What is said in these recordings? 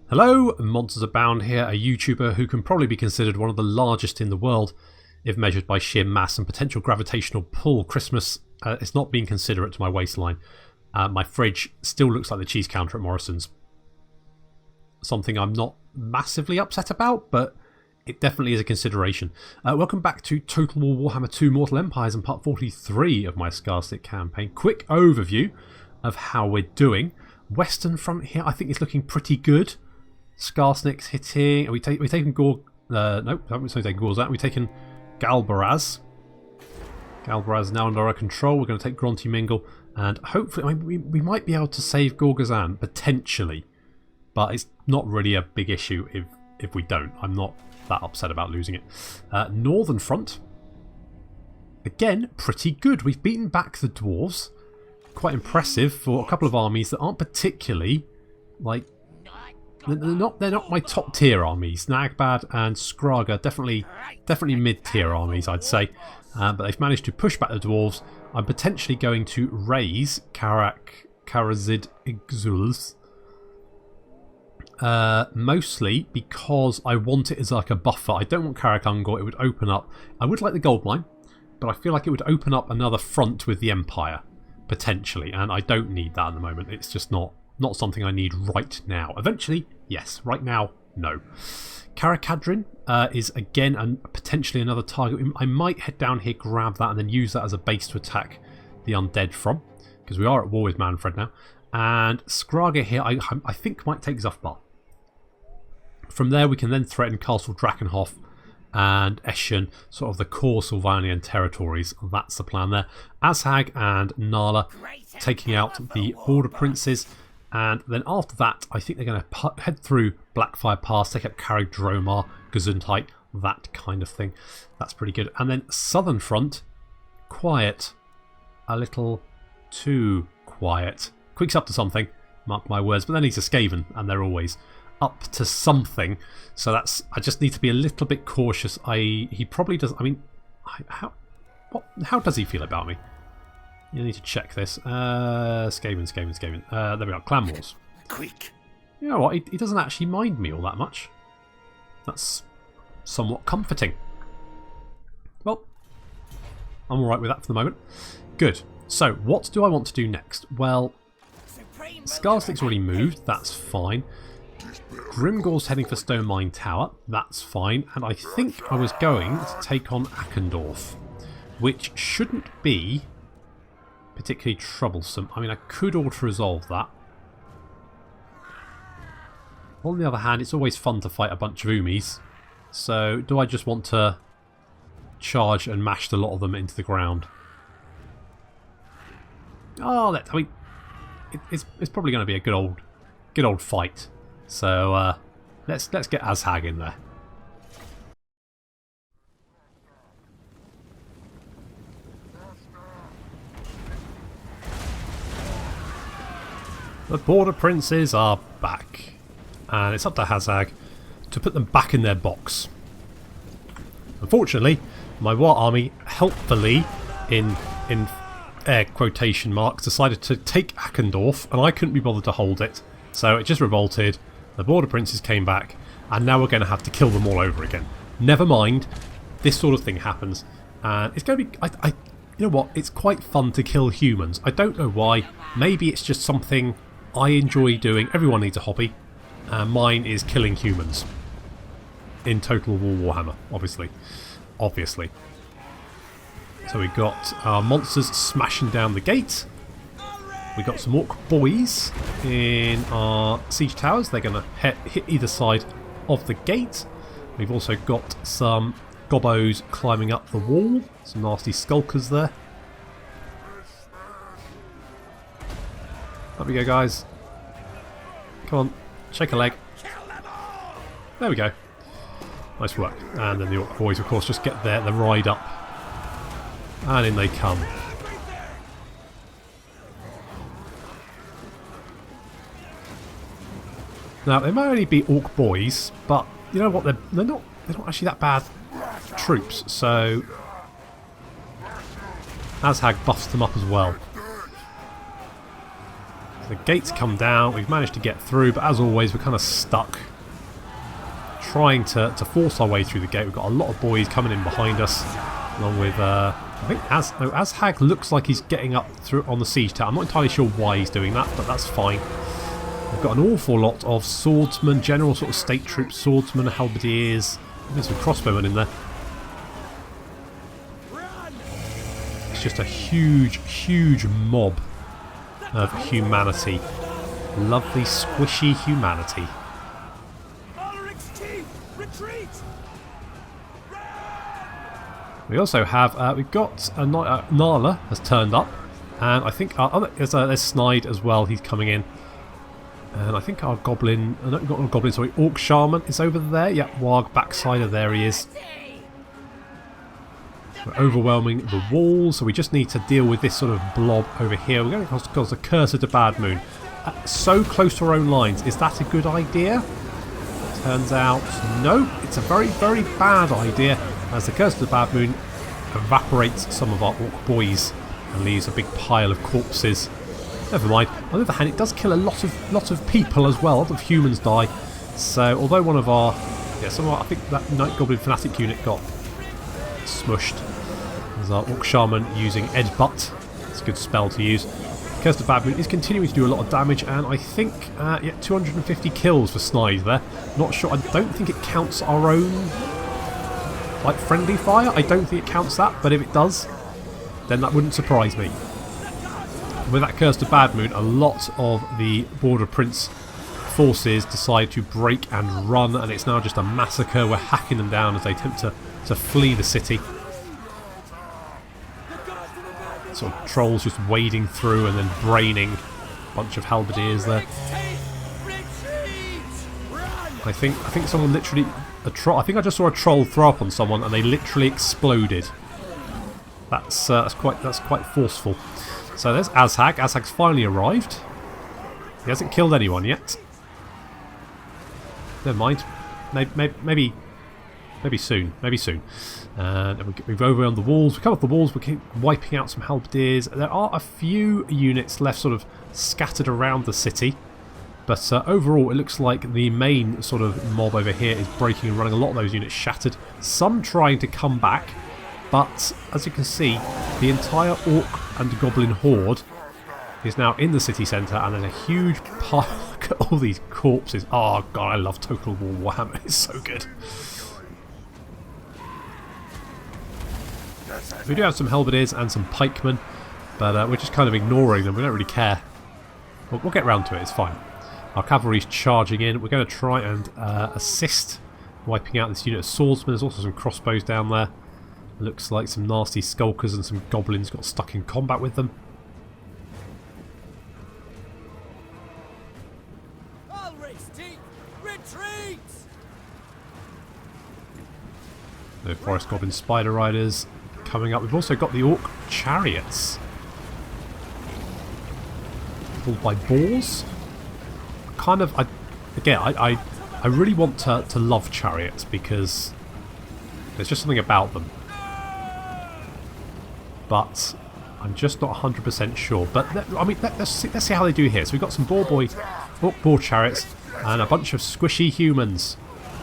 Hello, Monsters Abound here, a YouTuber who can probably be considered one of the largest in the world if measured by sheer mass and potential gravitational pull. Christmas is not being considerate to my waistline. My fridge still looks like the cheese counter at Morrison's. Something I'm not massively upset about, but it definitely is a consideration. Welcome back to Total War Warhammer 2 Mortal Empires and part 43 of my Skarsnik campaign. Quick overview of how we're doing. Western front here I think is looking pretty good. Skarsnik's hitting. We've taken Gor. Nope, haven't taken Gor Gazan. We've taken Galbaraz. Galbaraz is now under our control. We're going to take Gronti Mingle, and hopefully, we might be able to save Gor Gazan potentially, but it's not really a big issue if we don't. I'm not that upset about losing it. Northern front, again, pretty good. We've beaten back the dwarves. Quite impressive for a couple of armies that aren't particularly like. They're not my top tier armies. Nagbad and Skraga definitely mid tier armies, I'd say. But they've managed to push back the dwarves. I'm potentially going to raise Karazid Ixuls. Mostly because I want it as like a buffer. I don't want Karak Ungor. It would open up. I would like the gold mine, but I feel like it would open up another front with the Empire potentially, and I don't need that at the moment. It's just not something I need right now. Eventually, yes. Right now, no. Karakadrin is again potentially another target. I might head down here, grab that, and then use that as a base to attack the undead from, because we are at war with Manfred now. And Skraga here, I think might take Zufbar. From there, we can then threaten Castle Drakenhof and Eschen, sort of the core Sylvanian territories. That's the plan there. Azhag and Nala taking out the border princes. And then after that, I think they're going to head through Blackfire Pass, take up Carrig Dromar, Gesundheit, that kind of thing. That's pretty good. And then Southern Front, quiet. A little too quiet. Quick's up to something, mark my words, but then he's a Skaven, and they're always up to something. So that's, I just need to be a little bit cautious. He probably does. I mean, how does he feel about me? You need to check this. Skaven. There we go. Clan Wars. Quick. You know what? He doesn't actually mind me all that much. That's somewhat comforting. Well, I'm alright with that for the moment. Good. So, what do I want to do next? Well, Skarsnik's already moved. That's fine. Grimgor's heading for Stone Mine Tower. That's fine. And I think I was going to take on Akkendorf, which shouldn't be particularly troublesome. I mean, I could auto-resolve that. On the other hand, it's always fun to fight a bunch of Umis. So, do I just want to charge and mash a lot of them into the ground? Oh, I mean, it's probably going to be a good old fight. So, let's get Azhag in there. The border princes are back, and it's up to Azhag to put them back in their box. Unfortunately, my war army helpfully, in air quotation marks, decided to take Akkendorf, and I couldn't be bothered to hold it, so it just revolted. The border princes came back, and now we're going to have to kill them all over again. Never mind, this sort of thing happens, and it's going to be. You know what? It's quite fun to kill humans. I don't know why. Maybe it's just something I enjoy doing. Everyone needs a hobby. Mine is killing humans. In Total War Warhammer, obviously. So we got our monsters smashing down the gate. We got some orc boys in our siege towers. They're going to hit either side of the gate. We've also got some gobos climbing up the wall. Some nasty skulkers there. Up we go, guys. Come on, shake a leg. There we go. Nice work. And then the orc boys, of course, just get the ride up. And in they come. Now, they might only be orc boys, but you know what? They're not actually that bad troops. So Azhag buffs them up as well. The gates come down, we've managed to get through, but as always we're kind of stuck trying to force our way through the gate. We've got a lot of boys coming in behind us, along with I think Azhag looks like he's getting up through on the siege tower. I'm not entirely sure why he's doing that, but that's fine. We've got an awful lot of swordsmen, general sort of state troops, swordsmen, halberdiers. There's some crossbowmen in there. It's just a huge, huge mob of humanity. Lovely, squishy humanity. We also have, we've got Nala has turned up, and I think there's Snide as well. He's coming in, and I think our goblin, not a goblin, sorry, orc shaman is over there. Yeah, Warg backsider, there he is. We're overwhelming the walls, so we just need to deal with this sort of blob over here. We're going to cause the curse of the bad moon. So close to our own lines, is that a good idea? Turns out, no, it's a very, very bad idea, as the curse of the bad moon evaporates some of our orc boys and leaves a big pile of corpses. Never mind. On the other hand, it does kill a lot of people as well. A lot of humans die. So although one of our, I think that Night Goblin Fanatic unit got smushed. There's our orc shaman using Edbutt. It's a good spell to use. Curse of the Bad Moon is continuing to do a lot of damage, and I think 250 kills for Snide there. Not sure. I don't think it counts our own like friendly fire. I don't think it counts that, but if it does, then that wouldn't surprise me. With that Curse of Bad Moon, a lot of the Border Prince forces decide to break and run, and it's now just a massacre. We're hacking them down as they attempt to flee the city. Sort of trolls just wading through and then braining a bunch of halberdiers there. I think someone literally I think I just saw a troll throw up on someone and they literally exploded. That's quite forceful. So there's Azhag. Azhag's finally arrived. He hasn't killed anyone yet. Never mind. Maybe soon. Maybe soon. And we've overwhelmed the walls. We come off the walls. We keep wiping out some halberdiers. There are a few units left, sort of scattered around the city. But overall, it looks like the main sort of mob over here is breaking and running. A lot of those units shattered. Some trying to come back. But as you can see, the entire orc and goblin horde is now in the city centre, and there's a huge pile. Look at all these corpses. Oh god, I love Total War Warhammer. It's so good. We do have some halberdiers and some pikemen, but we're just kind of ignoring them. We don't really care. We'll get round to it. It's fine. Our cavalry's charging in. We're going to try and assist wiping out this unit of swordsmen. There's also some crossbows down there. Looks like some nasty skulkers and some goblins got stuck in combat with them. The forest goblin spider riders coming up. We've also got the orc chariots pulled by boars. Kind of, I really want to love chariots because there's just something about them. But I'm just not 100% sure. But let's see how they do here. So we've got some boar chariots and a bunch of squishy humans.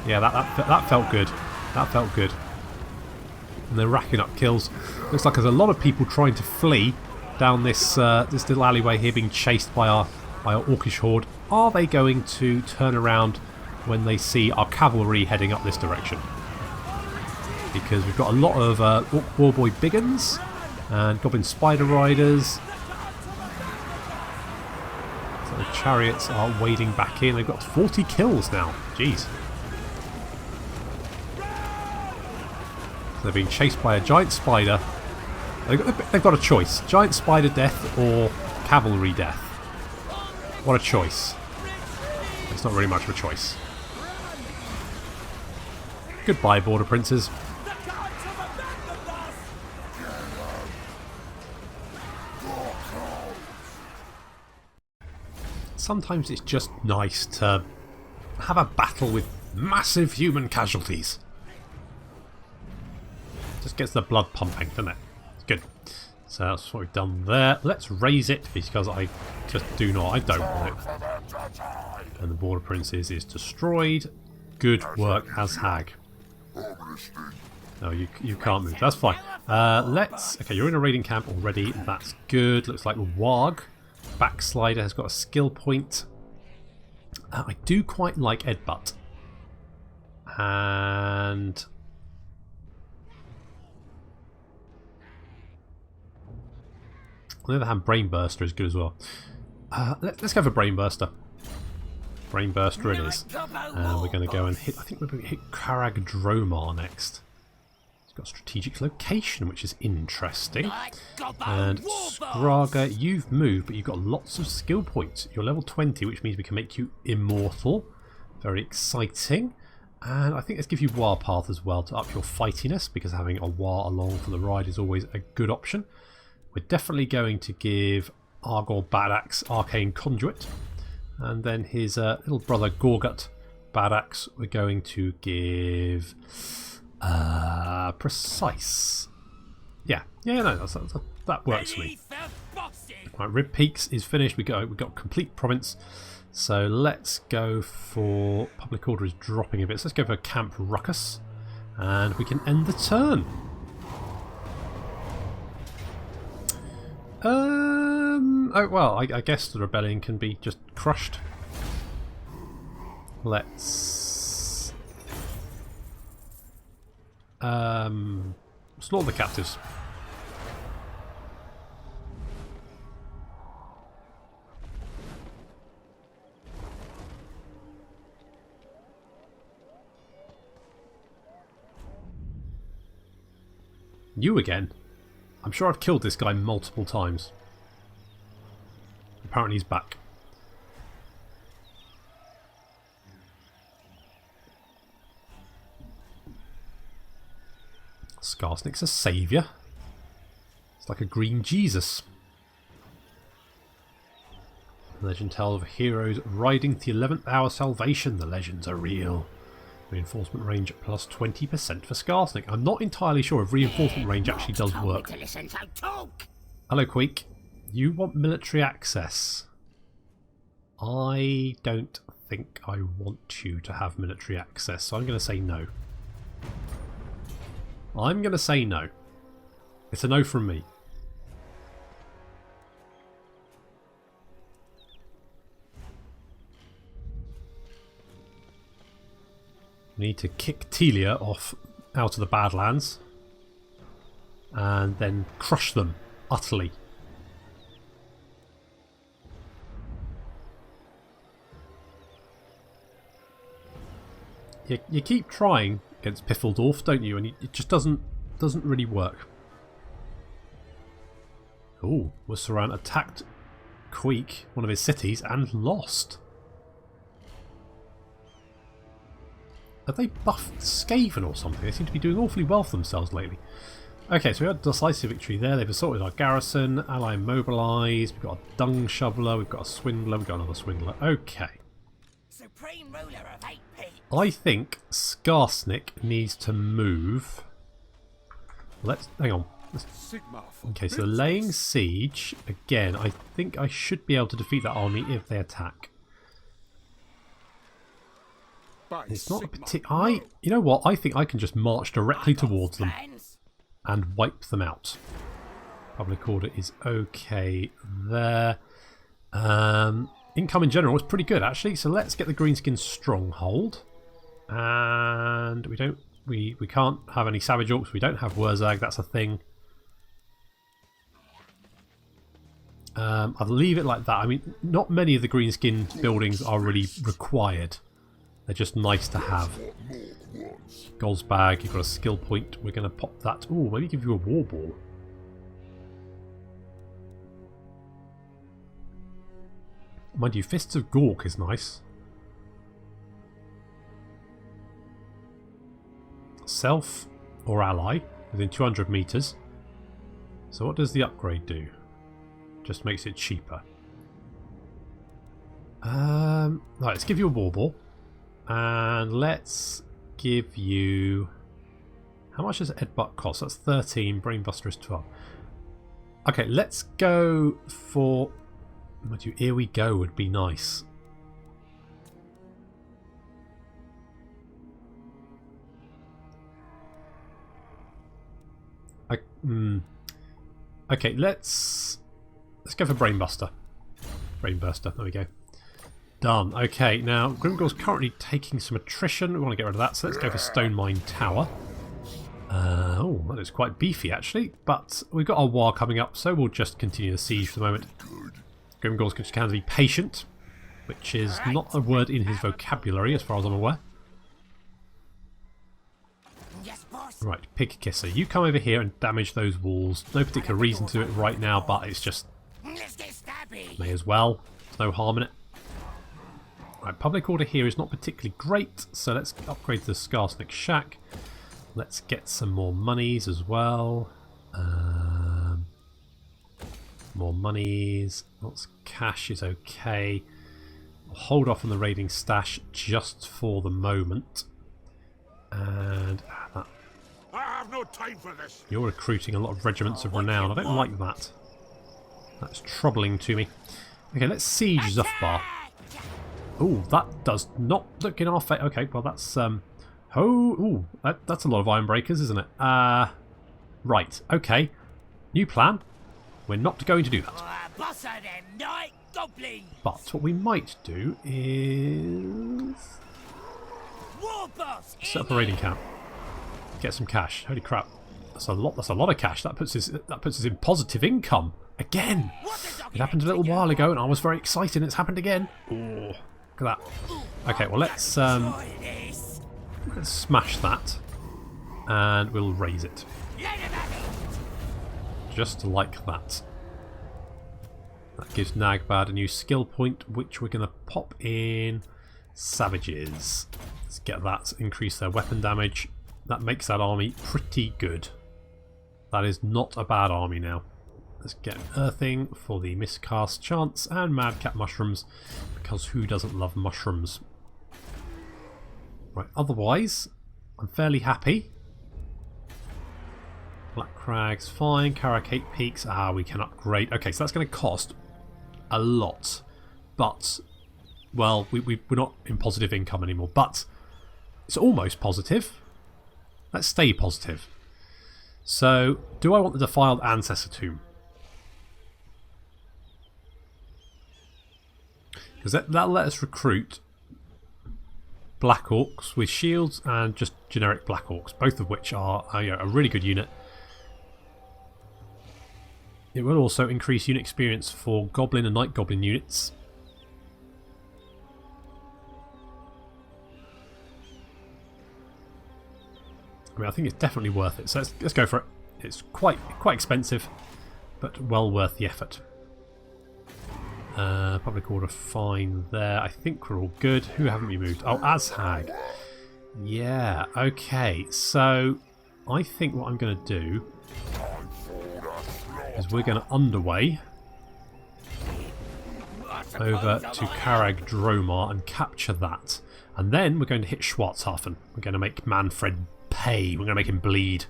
Yeah, that felt good. That felt good. And they're racking up kills. Looks like there's a lot of people trying to flee down this this little alleyway here, being chased by our orcish horde. Are they going to turn around when they see our cavalry heading up this direction? Because we've got a lot of orc warboy biggins and goblin spider riders. So the chariots are wading back in. They've got 40 kills now. Jeez. They're being chased by a giant spider. They've got a choice. Giant spider death or cavalry death. What a choice. It's not really much of a choice. Goodbye, Border Princes. Sometimes it's just nice to have a battle with massive human casualties. Just gets the blood pumping, doesn't it? It's good. So that's what we've done there. Let's raise it because I just do not. I don't want it. And the Border Princess is destroyed. Good work, Azhag. No, you can't move. That's fine. Let's... Okay, you're in a raiding camp already. That's good. Looks like Warg, Backslider, has got a skill point. I do quite like Edbutt. And... on the other hand, Brainburster is good as well. Let's go for Brainburster. Brainburster it is. And we're going to go and hit... I think we're going to hit Karag Dromar next. It's got strategic location, which is interesting. And Skraga, you've moved, but you've got lots of skill points. You're level 20, which means we can make you immortal. Very exciting. And I think let's give you Warpath as well to up your fightiness, because having a War along for the ride is always a good option. We're definitely going to give Argor Badaxe Arcane Conduit. And then his little brother Gorgut Badaxe we're going to give Precise. Yeah, no, that works for me. Right, Rib Peaks is finished. We've got complete province. So let's go for... Public order is dropping a bit. So let's go for Camp Ruckus. And we can end the turn. Oh, well, I guess the rebellion can be just crushed. Let's... slaughter the captives. You again? I'm sure I've killed this guy multiple times. Apparently he's back. Skarsnik's a saviour. It's like a green Jesus. The legend tells of heroes riding to the 11th hour salvation. The legends are real. Reinforcement range plus 20% for Skarsnik. I'm not entirely sure if reinforcement range actually does work. Hello, Queek. You want military access. I don't think I want you to have military access, so I'm going to say no. I'm going to say no. It's a no from me. We need to kick Tiea off out of the Badlands and then crush them utterly. You keep trying against Piffeldorf, don't you? And it just doesn't really work. Oh, Wusserand attacked Queek, one of his cities, and lost. Have they buffed Skaven or something? They seem to be doing awfully well for themselves lately. Okay, so we had a decisive victory there. They've assaulted our garrison. Ally mobilised. We've got a dung shoveler. We've got a swindler. We've got another swindler. Okay. Supreme ruler of 8P. I think Skarsnik needs to move. Let's hang on. Okay, so laying siege again. I think I should be able to defeat that army if they attack. It's not a particular. You know what? I think I can just march directly towards them and wipe them out. Public order is okay there. Income in general is pretty good actually. So let's get the Greenskin stronghold, and we can't have any Savage Orcs. We don't have Wurzag. That's a thing. I'll leave it like that. I mean, not many of the Greenskin buildings are really required. They're just nice to have. Goldsbag, you've got a skill point. We're going to pop that. Oh, maybe give you a war ball. Mind you, Fists of Gork is nice. Self or ally within 200 meters. So what does the upgrade do? Just makes it cheaper. Right, let's give you a war ball. And let's give you... How much does Edbutt cost? That's 13. Brainbuster is 12. Okay, let's go for... Here we go would be nice. Okay, let's go for Brainbuster. Brainburster, there we go. Done. Okay, now Grimgor's currently taking some attrition. We want to get rid of that, so let's go for Stone Mine Tower. Oh, that is quite beefy actually, but we've got our war coming up, so we'll just continue the siege for the moment. Grimgor's going to be patient, which is not a word in his vocabulary as far as I'm aware. Right, Pig Kisser, you come over here and damage those walls. No particular reason to do it right now, but it's just... may as well. There's no harm in it. Right, public order here is not particularly great, so let's upgrade to the Skarsnik Shack. Let's get some more monies as well. More monies. Lots of cash is okay. We'll hold off on the raiding stash just for the moment. And that. I have no time for this. You're recruiting a lot of regiments of renown. I don't like that. That's troubling to me. Okay, let's siege Zufbar. Oh, that does not look in our fate. Okay, well that's that's a lot of iron breakers, isn't it? Right. Okay. New plan. We're not going to do that. But what we might do is set up a raiding camp. Get some cash. Holy crap! That's a lot. That's a lot of cash. That puts us in positive income again. It happened a little while ago, and I was very excited. It's happened again. Oh, look at that. Okay, well let's smash that, and we'll raise it. Just like that. That gives Nagbad a new skill point, which we're going to pop in Savages. Let's get that to increase their weapon damage. That makes that army pretty good. That is not a bad army now. Let's get Earthing for the miscast chance and Madcap Mushrooms, because who doesn't love mushrooms? Right, otherwise, I'm fairly happy. Black Crags, fine. Karakate Peaks, we can upgrade. Okay, so that's going to cost a lot. But, well, we're not in positive income anymore. But it's almost positive. Let's stay positive. So, do I want the Defiled Ancestor Tomb? Because that'll let us recruit Black Orcs with shields and just generic Black Orcs, both of which are a really good unit. It will also increase unit experience for Goblin and Night Goblin units. I mean, I think it's definitely worth it. So let's go for it. It's quite expensive, but well worth the effort. Public order fine there. I think we're all good. Who haven't we moved? Oh, Azhag. Yeah, okay. So I think what I'm going to do is we're going to underway over to Karag Dromar and capture that. And then we're going to hit Schwarzhafen. We're going to make Manfred pay. We're going to make him bleed.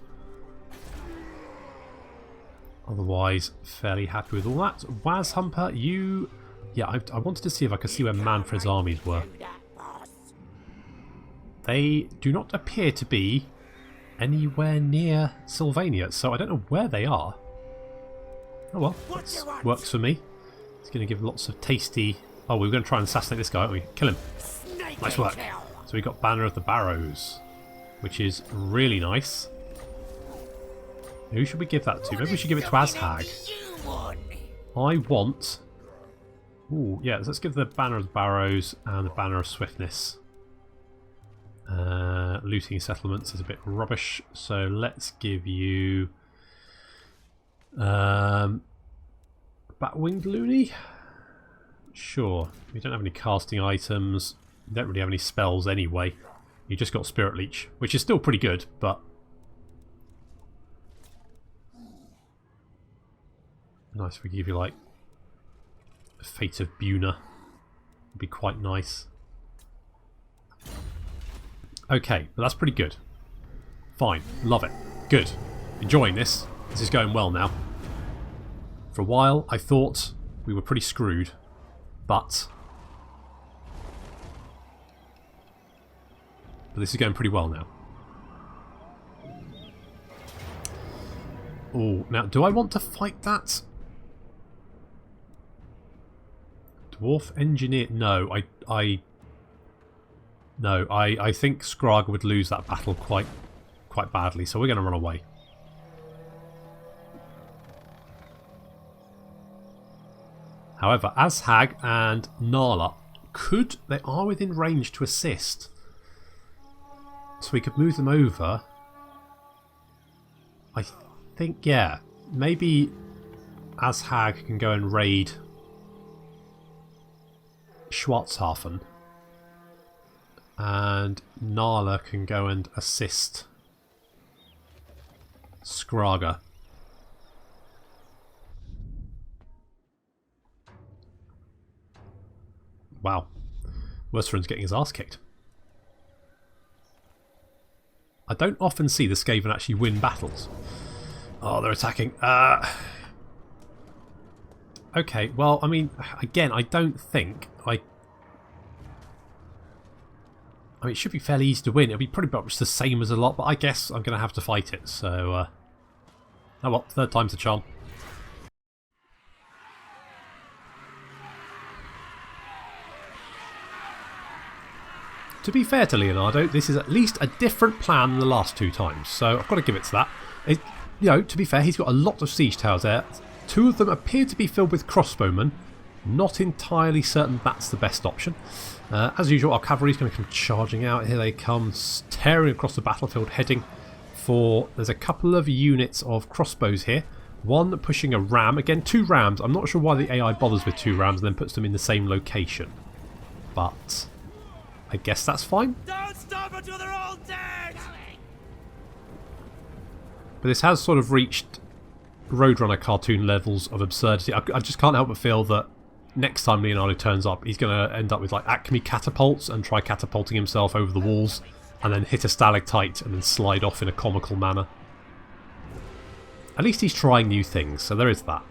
Otherwise, fairly happy with all that. Wazhumper, you... Yeah, I wanted to see if I could see where Manfred's armies were. They do not appear to be anywhere near Sylvania, so I don't know where they are. Oh well, that works for me. It's going to give lots of tasty... Oh, we were going to try and assassinate this guy, aren't we? Kill him. Nice work. So we got Banner of the Barrows, which is really nice. Who should we give that to? Maybe we should give it to Azhag. I want... Ooh, yeah, let's give the Banner of the Barrows and the Banner of Swiftness. Looting settlements is a bit rubbish, so let's give you... Batwinged Looney? Sure. We don't have any casting items. We don't really have any spells anyway. You just got Spirit Leech, which is still pretty good, but... Nice if we give you, like, Fate of Buna. Would be quite nice. Okay, but that's pretty good. Fine. Love it. Good. Enjoying this. This is going well now. For a while, I thought we were pretty screwed, but this is going pretty well now. Oh, now, do I want to fight that? Dwarf engineer? No, I think Skrarg would lose that battle quite badly, so we're going to run away. However, Azhag and Nala they are within range to assist. So we could move them over. I think, yeah, maybe Azhag can go and raid Schwarzhafen. And Nala can go and assist Skraga. Wow. Westerun's getting his ass kicked. I don't often see the Skaven actually win battles. Oh, they're attacking. Okay, well, I mean, again, I don't think I mean, it should be fairly easy to win. It'll be pretty much the same as a lot, but I guess I'm going to have to fight it. So, oh well, third time's the charm. To be fair to Leonardo, this is at least a different plan than the last two times, so I've got to give it to that. You know, to be fair, he's got a lot of siege towers there. Two of them appear to be filled with crossbowmen. Not entirely certain that's the best option. As usual, our cavalry's going to come charging out. Here they come, tearing across the battlefield, heading for... There's a couple of units of crossbows here. One pushing a ram. Again, two rams. I'm not sure why the AI bothers with two rams and then puts them in the same location. But I guess that's fine. Don't stop until they're all dead! But this has sort of reached Roadrunner cartoon levels of absurdity. I just can't help but feel that next time Leonardo turns up, he's going to end up with like Acme catapults and try catapulting himself over the walls and then hit a stalactite and then slide off in a comical manner. At least he's trying new things, so there is that.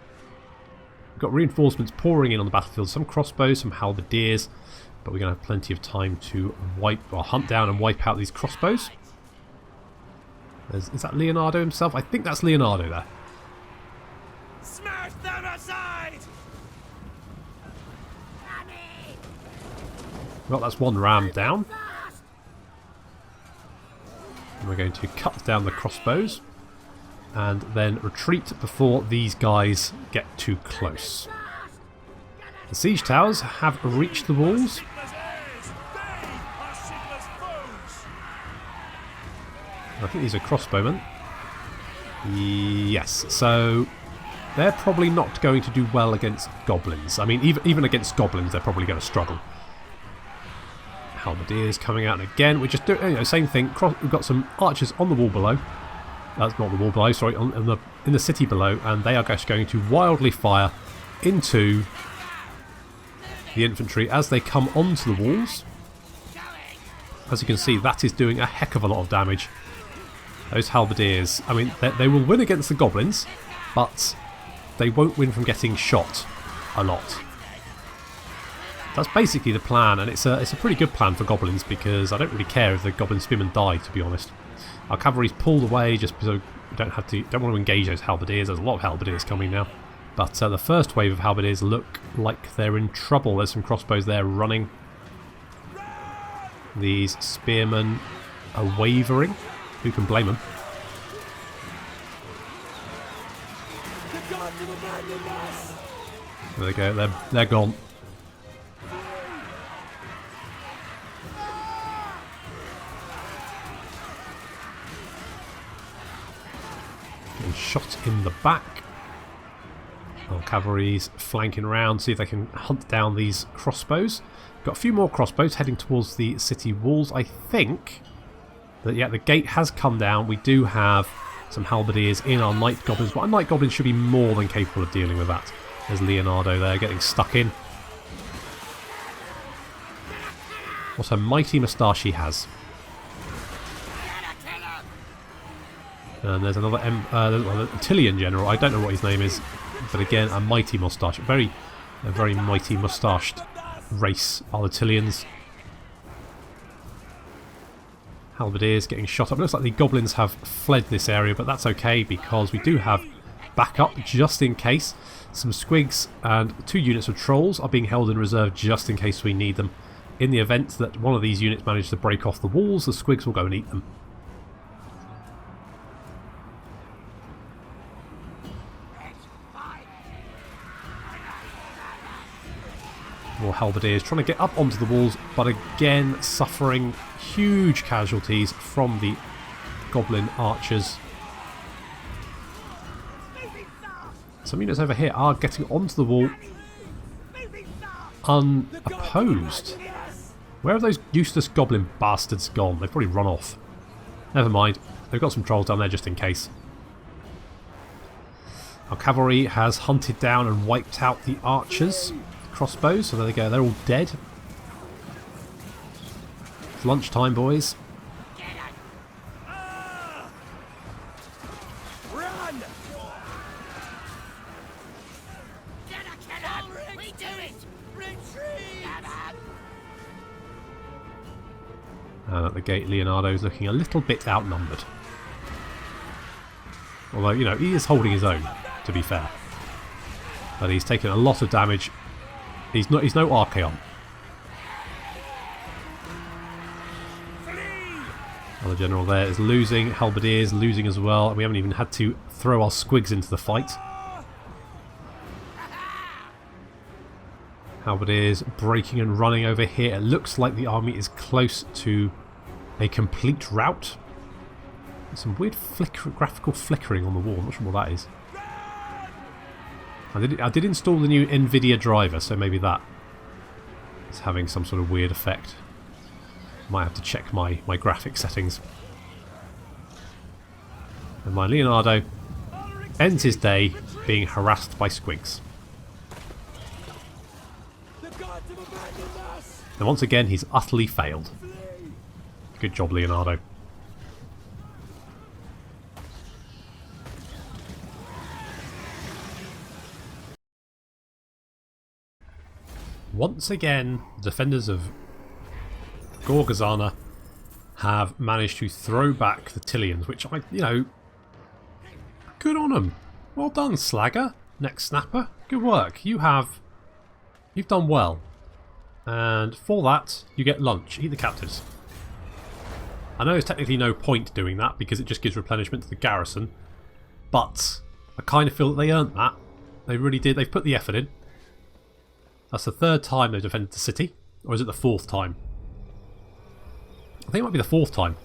We've got reinforcements pouring in on the battlefield, some crossbows, some halberdiers, but we're going to have plenty of time to hunt down and wipe out these crossbows. Is that Leonardo himself? I think that's Leonardo there. Smash them aside! Well, that's one ram down. And we're going to cut down the crossbows and then retreat before these guys get too close. The siege towers have reached the walls. I think these are crossbowmen. Yes, so they're probably not going to do well against goblins. I mean, even against goblins, they're probably going to struggle. Halberdiers coming out, and again, we're just doing same thing. We've got some archers on the wall below. That's not the wall below, sorry, in the city below, and they are just going to wildly fire into the infantry as they come onto the walls. As you can see, that is doing a heck of a lot of damage. Those halberdiers, I mean, they will win against the goblins, but they won't win from getting shot a lot. That's basically the plan, and it's a pretty good plan for goblins because I don't really care if the goblin spearmen die, to be honest. Our cavalry's pulled away just so we don't want to engage those halberdiers. There's a lot of halberdiers coming now. But the first wave of halberdiers look like they're in trouble. There's some crossbows there running. These spearmen are wavering. Who can blame them? There they go. They're gone. Getting shot in the back. Our cavalry's flanking around, see if they can hunt down these crossbows. Got a few more crossbows heading towards the city walls. I think that, yeah, the gate has come down. We do have some halberdiers in our night goblins, but our night goblins should be more than capable of dealing with that. There's Leonardo there getting stuck in. What a mighty moustache he has. And there's another Tilean general. I don't know what his name is, but again, a mighty moustache. A very mighty moustached race are the Tileans. Halberdiers getting shot up. It looks like the goblins have fled this area, but that's okay because we do have backup just in case. Some squigs and 2 units of trolls are being held in reserve just in case we need them. In the event that one of these units manage to break off the walls, the squigs will go and eat them. More halberdiers trying to get up onto the walls, but again suffering huge casualties from the goblin archers. Some units over here are getting onto the wall unopposed. Where have those useless goblin bastards gone? They've probably run off. Never mind. They've got some trolls down there just in case. Our cavalry has hunted down and wiped out the archers. Crossbows, so there they go. They're all dead. It's lunchtime, boys. Run! We do it! Retreat! And at the gate, Leonardo is looking a little bit outnumbered. Although, you know, he is holding his own, to be fair. But he's taken a lot of damage. He's no Archaon. Other general there is losing. Halberdiers losing as well. And we haven't even had to throw our squigs into the fight. Halberdiers breaking and running over here. It looks like the army is close to a complete rout. There's some weird graphical flickering on the wall. I'm not sure what that is. I did install the new NVIDIA driver, so maybe that is having some sort of weird effect. Might have to check my graphic settings. And my Leonardo ends his day being harassed by squigs. And once again, he's utterly failed. Good job, Leonardo. Once again, the defenders of Gor Gazan have managed to throw back the Tileans, which good on them. Well done, Slagger. Next Snapper. Good work. You've done well. And for that, you get lunch. Eat the captives. I know there's technically no point doing that because it just gives replenishment to the garrison, but I kind of feel that they earned that. They really did. They've put the effort in. That's the 3rd time they've defended the city. Or is it the 4th time? I think it might be the 4th time.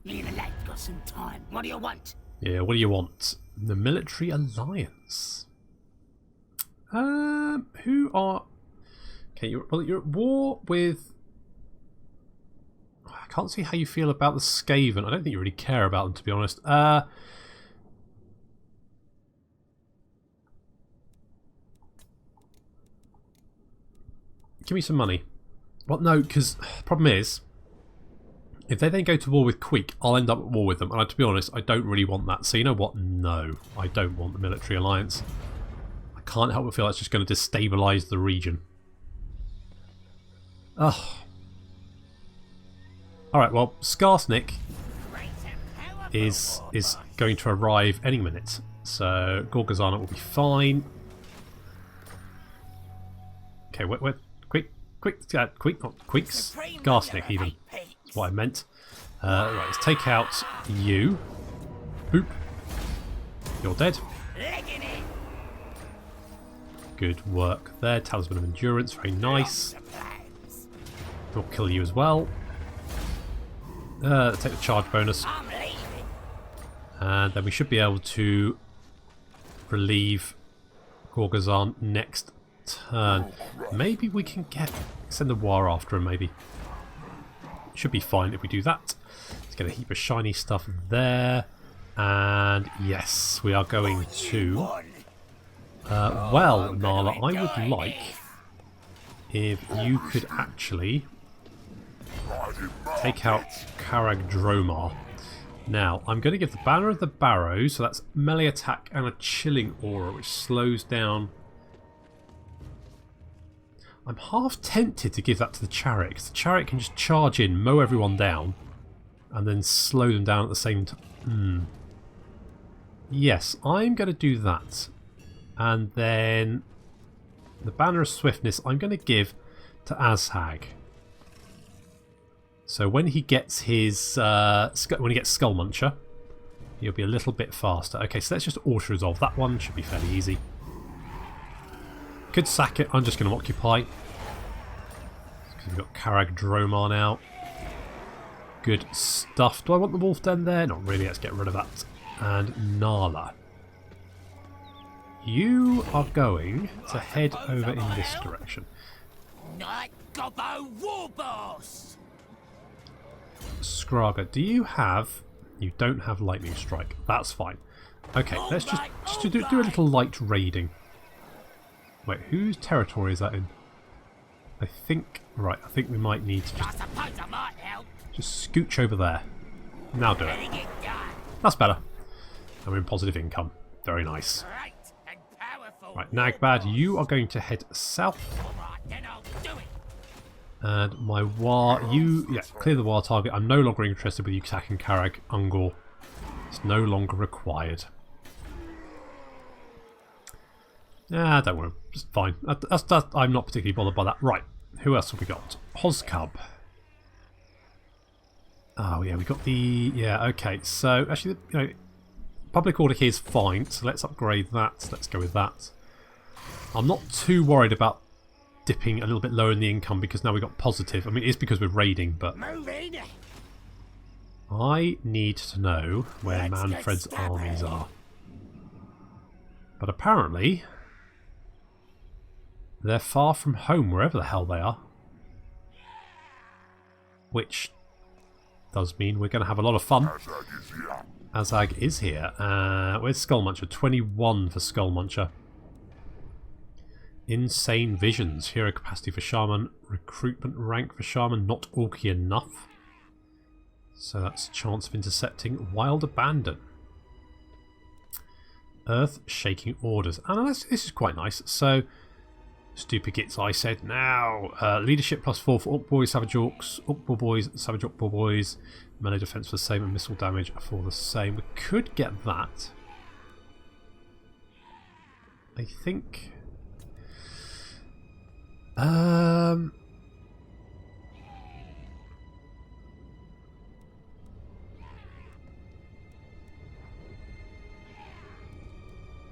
Me and the lad got some time. What do you want? Yeah, what do you want? The military alliance. Who are... Okay, you're at war with... I can't see how you feel about the Skaven. I don't think you really care about them, to be honest. Give me some money. Well, no, because the problem is, if they then go to war with Queek, I'll end up at war with them. And to be honest, I don't really want that. So you know what? No, I don't want the military alliance. I can't help but feel that's just going to destabilise the region. Ugh. Alright, well, Skarsnik is going to arrive any minute. So Gor Gazan will be fine. Okay, wait. Queeks. Skarsnik, even. That's what I meant. Right, let's take out you. Boop. You're dead. Good work there. Talisman of Endurance, very nice. We'll kill you as well. Take the charge bonus. And then we should be able to relieve Gor Gazan next turn. Maybe we can send the war after him, maybe. Should be fine if we do that. Let's get a heap of shiny stuff there. And yes, we are going to... well, Nala, I would like if you could actually take out Karag Dromar. Now, I'm going to give the Banner of the Barrow, so that's melee attack and a chilling aura, which slows down. I'm half tempted to give that to the Chariot, because the Chariot can just charge in, mow everyone down, and then slow them down at the same time. Yes, I'm going to do that. And then the Banner of Swiftness I'm going to give to Azhag. So when he gets his when he gets Skull Muncher, he'll be a little bit faster. Okay, so let's just auto resolve that one. Should be fairly easy. Could sack it. I'm just going to occupy. Because we've got Karag Dromar now. Good stuff. Do I want the Wolf Den there? Not really. Let's get rid of that. And Nala. You are going to head over in this direction. Night Gobbo Warboss! Skraga, do you have... You don't have Lightning Strike. That's fine. Okay, let's just do a little light raiding. Wait, whose territory is that in? I think... Right, I think we might need to just scooch over there. Now do it. That's better. And we're in positive income. Very nice. Right, Nagbad, you are going to head south. And my War, clear the War target. I'm no longer interested with you attacking Karag Ungor. It's no longer required. Ah, don't worry, it's fine. I'm not particularly bothered by that. Right, who else have we got? Hozcub. Oh yeah, we got the... Yeah, okay, so actually, you know, public order here is fine, so let's upgrade that. Let's go with that. I'm not too worried about dipping a little bit lower in the income because now we've got positive. I mean, it's because we're raiding, but I need to know where Manfred's armies are. But apparently, they're far from home, wherever the hell they are. Which does mean we're going to have a lot of fun. Azhag is here. Where's Skull Muncher? 21 for Skull Muncher. Insane Visions. Hero capacity for Shaman. Recruitment rank for Shaman. Not orky enough. So that's chance of intercepting. Wild Abandon. Earth Shaking Orders. And this is quite nice. So, stupid gits, I said. Now, leadership +4 for Orc Boys, Savage Orcs, Orc Boar Boys, Savage Orc Boar Boys. Melee defense for the same and missile damage for the same. We could get that. I think...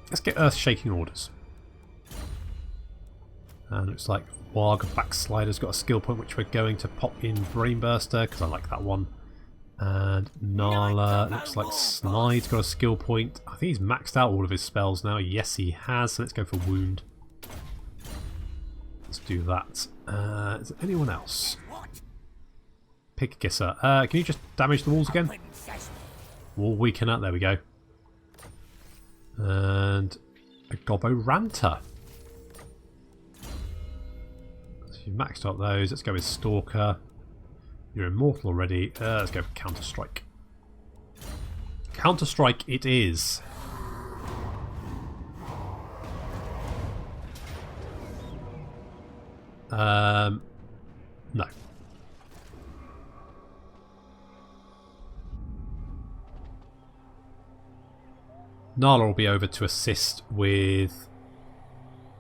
let's get Earth Shaking Orders. And looks like Warg Backslider's got a skill point which we're going to pop in Brainburster because I like that one. And Nala, looks like Snide's got a skill point. I think he's maxed out all of his spells now. Yes, he has. So let's go for Wound. Let's do that. Is there anyone else? Piggisser. Can you just damage the walls again? Wall weakener. There we go. And a Gobbo Ranter. So you've maxed out those. Let's go with Stalker. You're immortal already. Let's go for Counter-Strike. Counter-Strike it is. No. Nala will be over to assist with...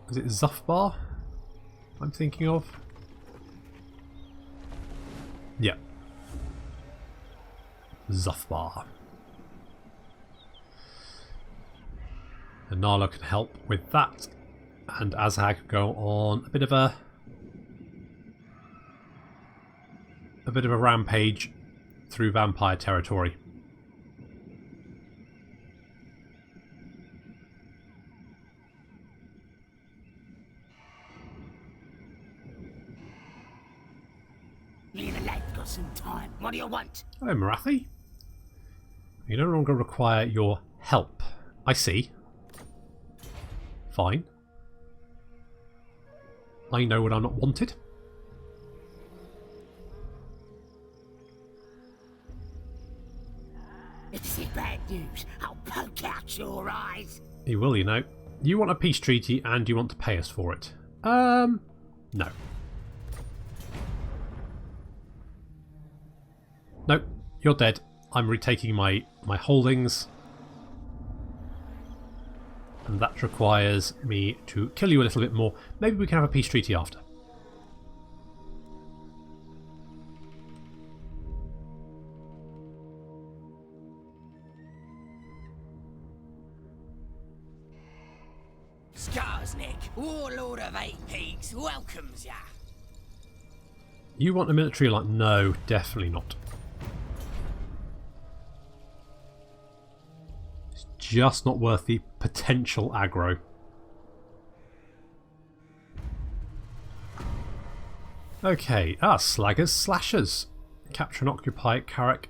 Is it Zufbar I'm thinking of? Yeah. Zufbar. And Nala can help with that. And Azhag go on a bit of a rampage through vampire territory. Me and the lad got some time. What do you want? Hello, Marathi. You no longer require your help. I see. Fine. I know when I'm not wanted. If this is bad news, I'll poke out your eyes. You will, you know. You want a peace treaty and you want to pay us for it. No. Nope, you're dead. I'm retaking my holdings. And that requires me to kill you a little bit more. Maybe we can have a peace treaty after. Skarsnik, warlord of Eight Peaks, welcomes ya. You want a military alliance? No, definitely not. It's just not worth the potential aggro. Okay, slaggers, slashers. Capture and occupy Karak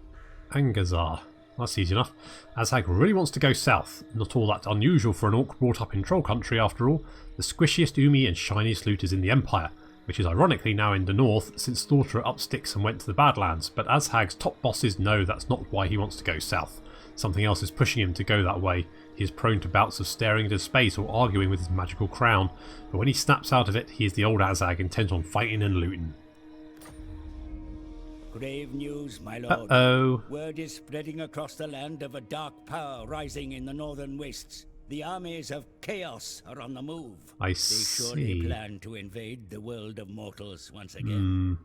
Angazar. That's easy enough. Azhag really wants to go south. Not all that unusual for an orc brought up in troll country after all. The squishiest, oomy and shiniest loot is in the Empire, which is ironically now in the north since Slaughterer up sticks and went to the Badlands, but Azhag's top bosses know that's not why he wants to go south. Something else is pushing him to go that way. He is prone to bouts of staring into space or arguing with his magical crown, but when he snaps out of it, he is the old Azhag intent on fighting and looting. Grave news, my lord. Uh-oh. Word is spreading across the land of a dark power rising in the northern wastes. The armies of chaos are on the move. I They surely see. plan to invade the world of mortals once again.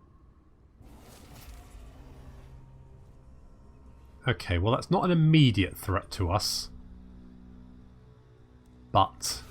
Okay, well that's not an immediate threat to us. But...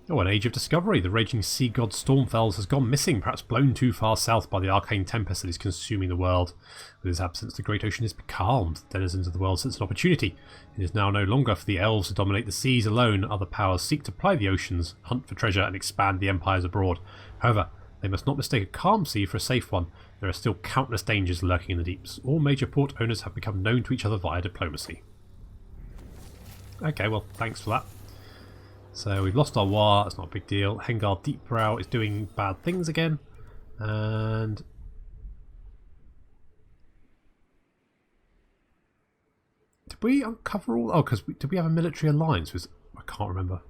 oh, an age of discovery. The raging sea god Stormfells has gone missing, perhaps blown too far south by the arcane tempest that is consuming the world. With his absence, the great ocean is becalmed. The denizens of the world sense an opportunity. It is now no longer for the elves to dominate the seas alone. Other powers seek to ply the oceans, hunt for treasure, and expand the empires abroad. However, they must not mistake a calm sea for a safe one. There are still countless dangers lurking in the deeps. All major port owners have become known to each other via diplomacy. Okay, well, thanks for that. So we've lost our war, that's not a big deal. Hengar Deepbrow is doing bad things again. And... did we uncover all... oh, because did we have a military alliance with... I can't remember.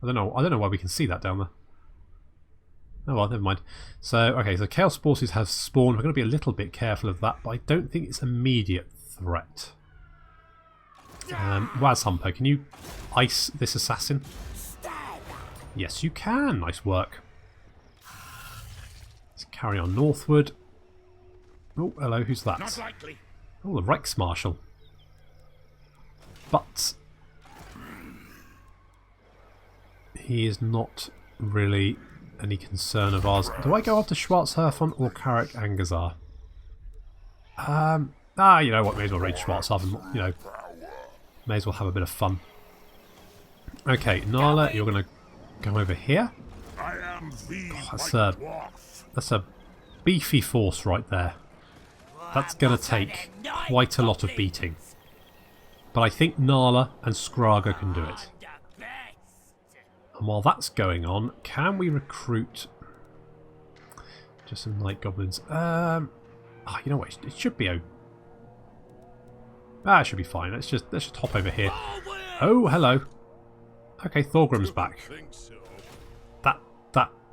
I don't know why we can see that down there. Oh well, never mind. So, okay, so Chaos Forces have spawned. We're going to be a little bit careful of that, but I don't think it's an immediate threat. Wazhumper, can you ice this assassin? Yes, you can. Nice work. Let's carry on northward. Oh, hello, who's that? Not likely. Oh, the Reichsmarshal. But he is not really any concern of ours. Do I go after Schwarzhöfen or Karak Angazar? You know what, may as well raid Schwarzhöfen, you know, may as well have a bit of fun. Okay, Nala, you're going to go over here. I am the That's white a, dwarf. that's a beefy force right there. That's going to take quite a lot of beating. But I think Nala and Skraga can do it. And while that's going on, can we recruit just some light goblins? You know what? It should be it should be fine. Let's just hop over here. Oh, hello. Okay, Thorgrim's back. Think so.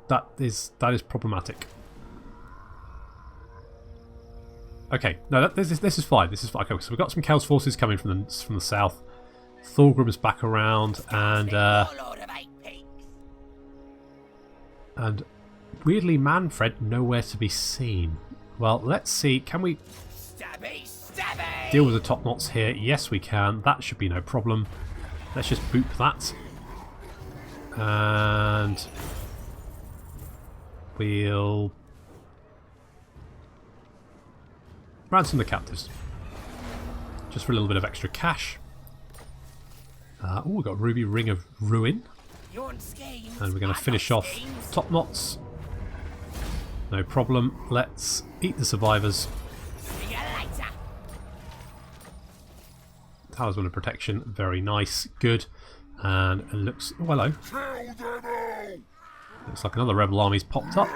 That is problematic. Okay, no, this is fine. This is fine. Okay, so we've got some Chaos forces coming from the south. Thorgrim's back around, and weirdly, Manfred nowhere to be seen. Well, let's see. Can we deal with the top knots here? Yes, we can. That should be no problem. Let's just boop that, and we'll ransom the captives just for a little bit of extra cash. Oh, we've got Ruby Ring of Ruin. And we're going to finish off top knots. No problem. Let's eat the survivors. Talisman of Protection. Very nice. Good. And it looks... oh, hello. Looks like another rebel army's popped up.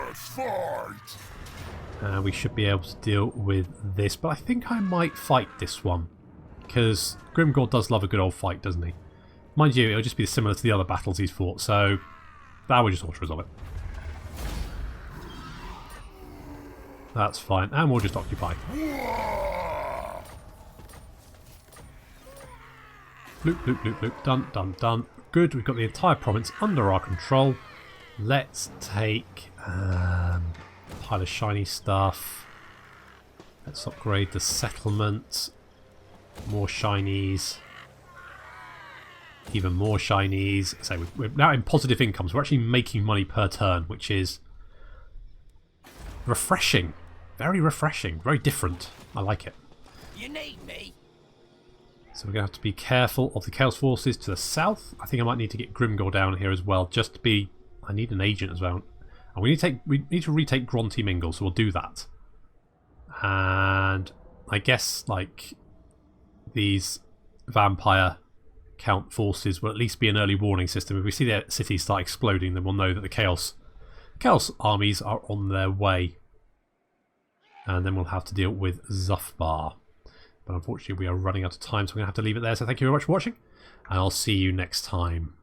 We should be able to deal with this, but I think I might fight this one. Because Grimgor does love a good old fight, doesn't he? Mind you, it'll just be similar to the other battles he's fought, so that will just auto-resolve it. That's fine, and we'll just occupy. Bloop, bloop, bloop, bloop. Done, done, done. Good, we've got the entire province under our control. Let's take a pile of shiny stuff. Let's upgrade the settlement. More shinies. Even more shinies. So we're now in positive incomes. We're actually making money per turn, which is refreshing. Very refreshing. Very different. I like it. You need me? So we're going to have to be careful of the Chaos Forces to the south. I think I might need to get Grimgor down here as well, just to be... I need an agent as well. And we need to retake Gronti Mingle, so we'll do that. And I guess, like, these vampire count forces will at least be an early warning system. If we see their cities start exploding, then we'll know that the Chaos armies are on their way. And then we'll have to deal with Zufbar. But unfortunately we are running out of time, so I'm going to have to leave it there. So thank you very much for watching, and I'll see you next time.